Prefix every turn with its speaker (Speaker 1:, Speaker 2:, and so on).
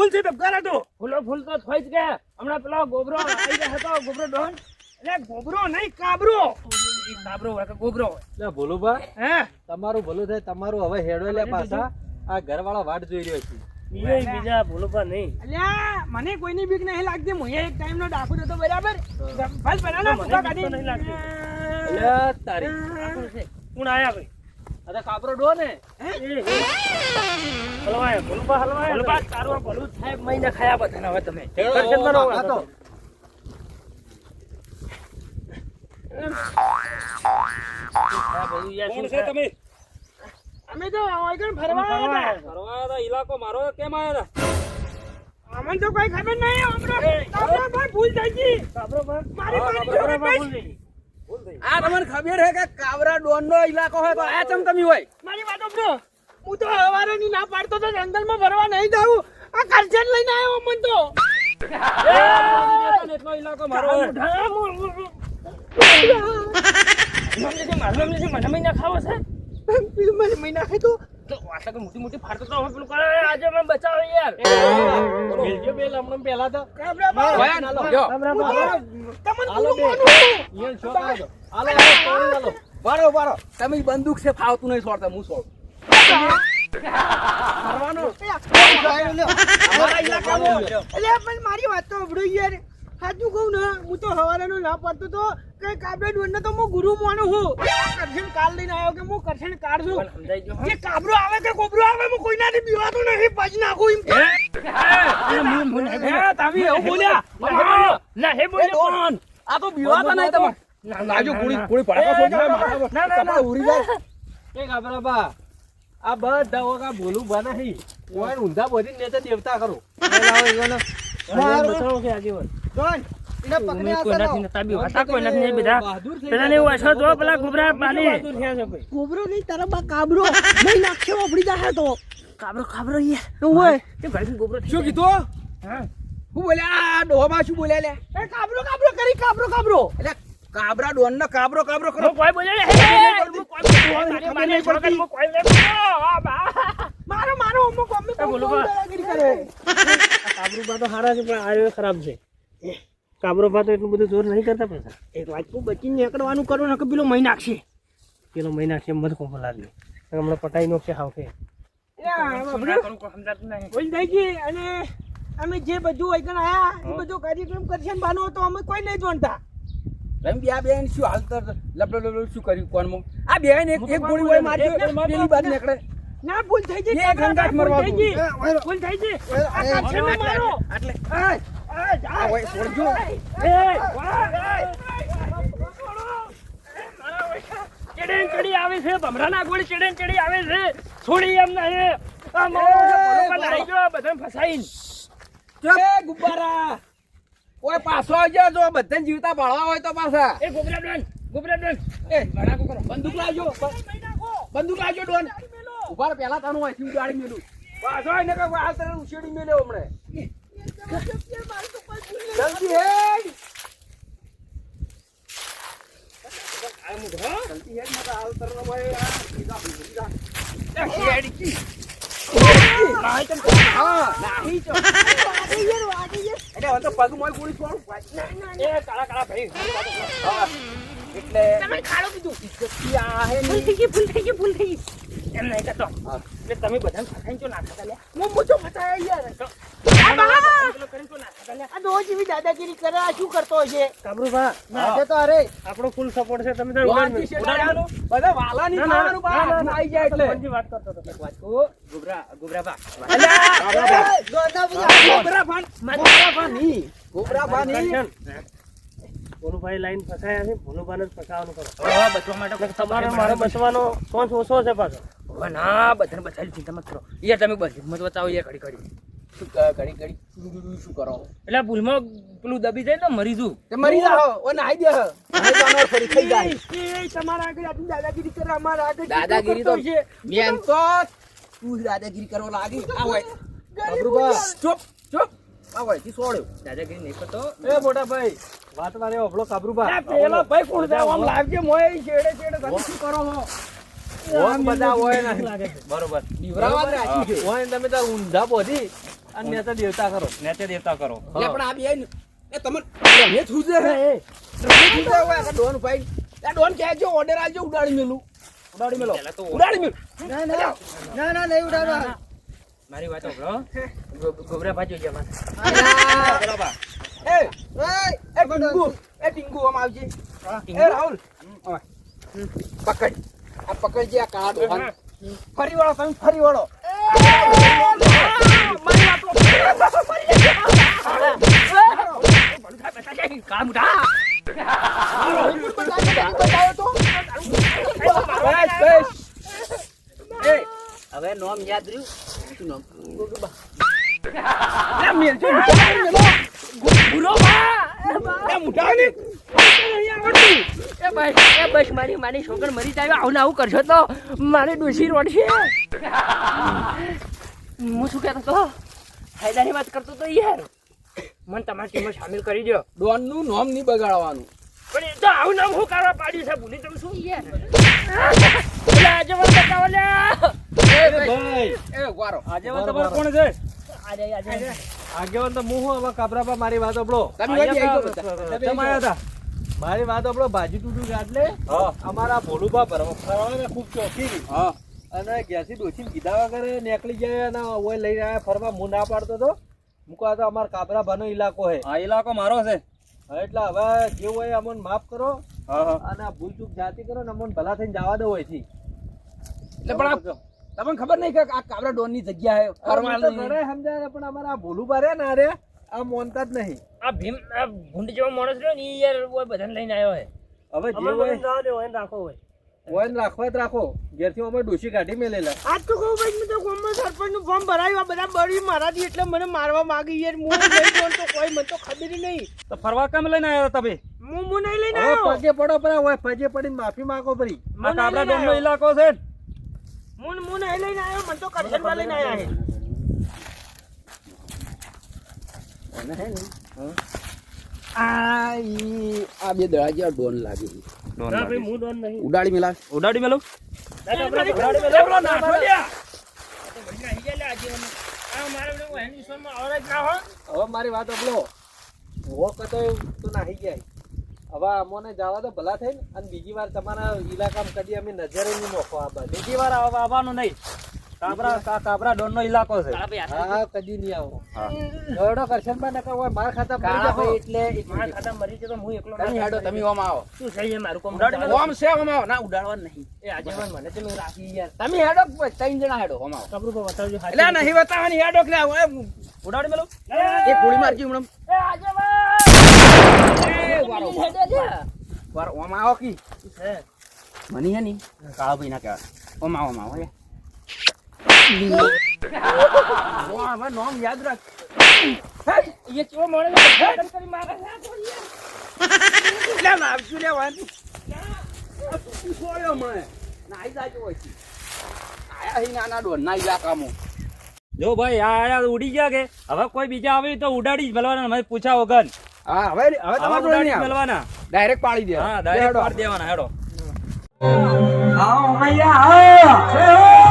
Speaker 1: ફૂલ છે ધબકારા તો
Speaker 2: ફૂલ તો થઈ જ ગયા હમણાં પેલો ગોબરો આવી ગયા હતો ગોબરો ડોન
Speaker 1: એટલે ગોબરો નહીં કાબરો
Speaker 2: કાબરો હોય કે ગોબરો હોય
Speaker 3: લે ભોલુભા
Speaker 1: હે
Speaker 3: તમારું ભલું થાય તમારું હવે હેડો લે પાછા આ ઘરવાળા વાટ જોઈ રહ્યો છે
Speaker 2: બીજા ભૂલોભા નહીં
Speaker 1: અલ્યા મને કોઈની બીક નહીં લાગતી હું એક ટાઈમ નો ડાકુ હતો બરાબર ફાલ બનાના ફૂકા કાઢી
Speaker 2: નહીં લાગતી
Speaker 3: અલ્યા તારી
Speaker 2: કોણ આયા ભાઈ
Speaker 3: અરે કાબરો ડો ને
Speaker 2: હલવાય ભૂલોભા તારું ભલું થાય મહિના ખાયા બધા હવે તમે
Speaker 3: હેડો આ તો
Speaker 1: કોણ છે તમે અમે તો આગળ ફરવા આવ્યા હતા
Speaker 3: ફરવા ઇલાકો મારો કેમ આયા હતા
Speaker 1: અમને તો કોઈ ખબર નહીં હમણાં કાબરા ભાઈ ભૂલ થઈ ગઈ
Speaker 2: કાબરો ભાઈ
Speaker 1: મારી મારી
Speaker 3: આ તમને ખબર હે કે કાબરા ડોન નો ઇલાકો હોય તો આ ચમ તમે હોય
Speaker 1: મારી વાતો બ્રો હું તો હવારેની ના પાડતો તો જંગલમાં ફરવા નહીં જાઉં આ કરજણ લઈને આવ્યો મન તો
Speaker 3: એટલો ઇલાકો મારો
Speaker 2: મને મહિના ખાવો છે
Speaker 1: પેલું મને મહિના ખાય તો
Speaker 2: આટલા તો મોટી ફાડતો તો હવે પેલું કરે આજે મને બચાવો યાર
Speaker 3: બેલજો બેલ હમણાં પહેલા તો
Speaker 1: કાબરા ભાઈ
Speaker 3: હોય ના લો જો
Speaker 1: તમને
Speaker 3: હાલો
Speaker 1: પૂરું
Speaker 3: બે
Speaker 1: માનું
Speaker 3: ઈયન શોટ આલો હાલો પાણી હાલો વારો વારો તમે બંદૂક છે ફાવતું નહીં છોડતા હું છોડ કરવાનો
Speaker 1: અમારા ઇલાકામાં એટલે પણ મારી વાત તો અબડો યાર સાચું કહું ને હું તો હવારેનો ના પડતો તો કે કાબરા ડોનને તો હું ગુરુ માનું છું કરશન કાલ લઈને આવ્યો કે હું કરશન કાઢ છું
Speaker 2: સમજાઈ ગયો
Speaker 1: કે કાબરો આવે કે કોબરો આવે હું કોઈનાથી બીવાતો નહીં પાજ નાખું એમ તમે એવું બોલ્યા
Speaker 2: ના હે બોલ્યો
Speaker 3: આ તો બીવાતા નહીં તમે લાજો ગોળી ગોળી પડાકો
Speaker 2: ના
Speaker 3: ઉરી જાય કે કાબરા બા આ બધા ઓકા બોલું બના હી ઓય ઊંધા બોધી ને તે દેવતા કરો લાવો ઈવાનો
Speaker 2: બચાવો કે આગે હોય
Speaker 1: ડોન એને પકડી
Speaker 2: કોઈ નથી તાબી હતા કોઈ નથી બધા પેલા ને એવું હશો તો પેલા ગુબરા પાણી
Speaker 1: કોબરો નહીં તારા બા કાબરો નહીં નાખ્યો આપડી જાહે તો
Speaker 2: કાબરો યાર
Speaker 1: ઓય
Speaker 2: તે ભાઈ ગોબરો
Speaker 3: શું કીધું
Speaker 2: હા
Speaker 3: હું બોલ્યા આ ડોહા શું બોલ્યા લે
Speaker 1: એ કાબરો કાબરો કરી કાબરો
Speaker 3: એટલે કાબરા ડોન ને કાબરો કાબરો કરો
Speaker 2: કોઈ બોલે
Speaker 1: મારો મારો અમુક અમને
Speaker 2: બોલો બા.
Speaker 1: કરે
Speaker 2: કાબરો બા તો હારા છે પણ આયો ખરાબ છે કાબરો બા તો એટલું બધું જોર નહીં કરતા પૈસા
Speaker 1: એક વાત કો બચીને નીકળવાનું કરો ને કે પેલો મહિના નાખશે
Speaker 2: પેલો મહિના છે મત કોમ લાગે હમણાં પટાઈ નો છે હાવકે
Speaker 1: ભૂલ થઈ ગઈ અને અમે જે બધું વૈકણ આયા એ બધો કાર્યક્રમ કરશે ને બાનો તો અમે કોઈ નહીં જોણતા
Speaker 3: એમ બે બેન શું હાલતર લબડો શું કર્યું કોનમાં આ બેન એક ગોળી હોય મારી પેલી બાદ નીકળે
Speaker 1: ના ભૂલ થઈ ગઈ
Speaker 3: એ ગંગાટ મરવા
Speaker 1: ભૂલ થઈ ગઈ ભૂલ થઈ ગઈ આ કરશનને મારો
Speaker 3: એટલે
Speaker 1: જા
Speaker 3: ઓય છોડજો
Speaker 2: ચડેન ચડી આવે છે ભમરાના ગોળી ચડેન ચડી આવે છે છોડી એમ નહીં આ મારો લાઈ ગયો બધાને ફસાઈને
Speaker 3: એ ગુબ્બારા ઓય પાછો આવજો જો બધાને જીવતા બાળવા હોય તો પાછા
Speaker 2: એ ગોબરા ડોન
Speaker 3: એ ભડાકો કરો બંદૂક લાવજો બંદૂક લાવજો ડોન ઉભા રહો, પહેલા તાનું હોય થી ઉડાડી મેલું પાછો આઈને કે આ તને ઉછેડી મેલ્યો હમણે જલ્દી હેડ જલ્દી હેડ મત હાલ તરનો હોય આ હેડ કી હા નહીં તો એટલે હવે તો પગ મોય ગોળી છોડું
Speaker 2: એ કાળા ભાઈ
Speaker 3: એટલે
Speaker 1: તમે ખાડો કીધું
Speaker 3: આ હે
Speaker 1: ભૂલ થઈ ગઈ
Speaker 2: એમ નહીં કરતો એટલે તમે બધાને ફસાઈને ચો નાખતા લે
Speaker 1: હું મુજો ફસાયા યાર
Speaker 2: પેલો કરીને ચો નાખતા લે
Speaker 1: આ દો જેવી દાદાગીરી કરે આ શું કરતો હશે
Speaker 2: કાબરો બા
Speaker 1: નાખે તો અરે
Speaker 2: આપણો ફૂલ સપોર્ટ છે તમે તો
Speaker 3: વાંચી શેડાવાનું બધા વાલા ની ખાવાનું બા આવી જાય એટલે
Speaker 2: બંજી વાત કરતો હતો
Speaker 3: વાત કો ગુબરા બા ગોબરા ભાની
Speaker 2: ભોલુભાઈ લાઈન ફસાયા છે ભોલુભાને જ ફસાવાનું કરો
Speaker 3: હા બચવા માટે
Speaker 2: તમારે મારે બચવાનો સોચ ઓછો છે પાછો
Speaker 3: હવે ના બધાને બચાવી ચિંતા મત કરો યાર તમે બસ હિંમત બતાવો યાર ઘડી શું કરો
Speaker 2: એટલે ભૂલમાં પેલું દબી જાય તો મરી જુ
Speaker 3: તે મરી જાઓ ઓ નાઈ દે હવે જાનવર ફરી થઈ જાય
Speaker 1: એ તમારા આગળ આટલી દાદાગીરી કરે અમારા આગળ
Speaker 3: દાદાગીરી તો મેન તો તું દાદાગીરી કરવા લાગી આ હોય ગબરુબા ચૂપ આ હોય થી છોડ્યો દાદાગીરી નહીં કરતો એ મોટા ભાઈ વાત મારે ઓફળો કાબરુબા
Speaker 1: પેલો ભાઈ કોણ છે આમ લાગજે મોય છેડે તમે શું કરો છો
Speaker 3: ઓમ બધા હોય ને
Speaker 2: લાગે છે
Speaker 3: બરોબર બીવરાવા રાખી છે હોય તમે તો ઊંધા બોધી અને નેચે દેવતા કરો.
Speaker 2: નેચે દેવતા કરો.
Speaker 3: એટલે પણ આ બે ને, એ તમને રમે થૂજે હે. રમે થૂજે હોય આ ડોન ભાઈ. આ ડોન કહેજો ઓર્ડર આલજો ઉડાડી મેલું. ઉડાડી મેલો.
Speaker 2: પહેલા તો
Speaker 3: ઉડાડી મેલ.
Speaker 1: ના ના ના ના નહીં ઉડાડવા.
Speaker 2: મારી વાત સાંભળો. ગોબરા ભાજો છે મારે.
Speaker 3: બરાબર. એ ટીંગુ આમ આવજે. એ રાહુલ ઓય. પકડ. આ પકડજે આ કાળા ડોહાન. ફરી વળો તમે ફરી વળો.
Speaker 2: કાળ મુઠા.
Speaker 3: હવે નામ યાદ રહ્યું. શું નામ?
Speaker 2: બુરો બા. એ બસ મારી છોકર મરી જાય આવું ને આવું કરશો તો મારે ડોસી રોડશે. હું શું કહેતો હતો? ફાયદાની વાત કરતો તો યાર. મને તમારી ટીમમાં સામેલ કરી દો.
Speaker 3: ડોન નું નામ નહીં બગાડવાનું.
Speaker 2: પણ એ તો આવું નામ હું કરવા પાડ્યું છે ભૂલી જવું શું યાર. આજે મને બતાવો લે.
Speaker 3: એ વારો.
Speaker 2: આગેવાન તમારે કોણ છે?
Speaker 4: આગેવાન તો હું હવે કાબરાબા મારી વાત સાંભળો.
Speaker 3: તમે વાજી આવી જાઓ બધા.
Speaker 4: તમે આયા હતા. મારી વાત સાંભળો. ભાજી ટૂટું ગાડલે અમારા ભોલુભા ફરવાના ખૂબ શોખીન.
Speaker 3: હા.
Speaker 4: અને ઘેરથી ડોસીને કીધા વગર નીકળી જાય અને ઓય લઈને આવ્યા ફરવા. હું ના પાડતો તો મૂકવા તો અમારા કાબરાભાનો ઇલાકો છે.
Speaker 2: આ ઇલાકો મારો છે.
Speaker 4: હા, એટલે હવે જે હોય અમને માફ કરો અને આ ભૂલ ચૂક જાતિ કરો ને અમને ભલા થઈને જવા દો હોયથી.
Speaker 3: એટલે પણ તમને ખબર નહીં કે આ કાબરા ડોન ની જગ્યા હે ફરવાની.
Speaker 4: ઘરે સમજાય પણ અમારા આ ભોલુભા રે ના રે આ મોનતા જ નહીં.
Speaker 2: આ ભીમ આ ભૂંડ જેવો માણસ રહ્યો ને ઈ યાર ઓય બધાને લઈને આવ્યો છે.
Speaker 4: હવે જે હોય
Speaker 2: રાખો હોય.
Speaker 4: હોય ને રાખવા જ રાખો. ઘેરથી અમે ડોશી કાઢી મેલેલા.
Speaker 1: આજ તો કહું ભાઈ મેં તો ગામમાં સરપંચનું ફોર્મ ભરાયું આ બધા બળી મારાથી એટલે મને મારવા માંગી યાર. હું નહીં જોઉં તો કોઈ મને તો ખબર નહીં.
Speaker 2: તો ફરવા કેમ લઈને આવ્યો તમે?
Speaker 1: હું નહીં લઈને
Speaker 4: હવે
Speaker 1: આવ્યો.
Speaker 4: પગે પડો પરા હોય પગે પડીને માફી માંગો પરી.
Speaker 2: આ કાબરા ડોમનો ઇલાકો છે.
Speaker 1: હું નહીં લઈને આવ્યો. મને તો કરશનવા લઈને આવ્યા છે.
Speaker 3: આ બે દડા જેવા ડોન લાગે છે.
Speaker 2: ના ભાઈ હું ડોન નહીં.
Speaker 3: ઉડાડી મેલા.
Speaker 2: ઉડાડી મેલો.
Speaker 4: હવે મારી વાત સાંભળો. હો કતો તો નાહી જાય. હવે અમોને જવા તો ભલા થઈને અને બીજી વાર તમારા ઇલાકામાં કદી અમે નજરે નહીં મોકો આ
Speaker 2: બીજી વાર આવવાનું નહીં. કાબરા ડોન નો ઇલાકો છે.
Speaker 4: હા કદી નહીં આવો. દોડો કરશન બા નકર હોય માર ખાતા પડી
Speaker 3: કાળા
Speaker 4: જાઓ.
Speaker 3: ભાઈ એટલે
Speaker 2: મારા ખાતા મરી જતો હું એકલો
Speaker 3: તમે હેડો તમે ઓમ આવો.
Speaker 2: શું છે એ મારું કોમ?
Speaker 3: ઓમ છે ઓમ આવો. ના ઉડાડવાનું નહીં.
Speaker 2: એ આગેવાન મને તો મેં રાખી યાર.
Speaker 3: તમે હેડો ત્રણ જણા હેડો ઓમ આવો.
Speaker 2: કબરું પર બતાવજો.
Speaker 3: એટલે નહીં બતાવવાની હેડો કે
Speaker 2: ઉડાડી મેલો.
Speaker 3: એક ગોળી મારજી હમણાં.
Speaker 2: એ આગેવાન.
Speaker 3: એ વારો વારો ઓમ આવો કી મની હે ની કાળા ભાઈ ના કહેવાય. ઓમ આવો ઓમ આવો હે. વાહ વાહ નામ યાદ રાખ.
Speaker 2: એ ચો મોણે બધાને કરી મારે છે આ તો યાર.
Speaker 3: લે ના આવશું લે વાન. તું સોયો મને. નાઈ જાજો હોય છે. આયા હી નાના ડોન ના ઇલાકામાં.
Speaker 2: જો ભાઈ આ ઉડી ગયા કે હવે કોઈ બીજા આવે તો ઉડાડી જ મેલવાના. મને પૂછા વગર
Speaker 3: હા હવે તમારે જોડે નહીં આવે.
Speaker 2: મેલવાના.
Speaker 3: ડાયરેક્ટ પાડી દે.
Speaker 2: હા ડાયરેક્ટ પાડી દેવાના. હેડો.
Speaker 1: આવો મૈયા આવો.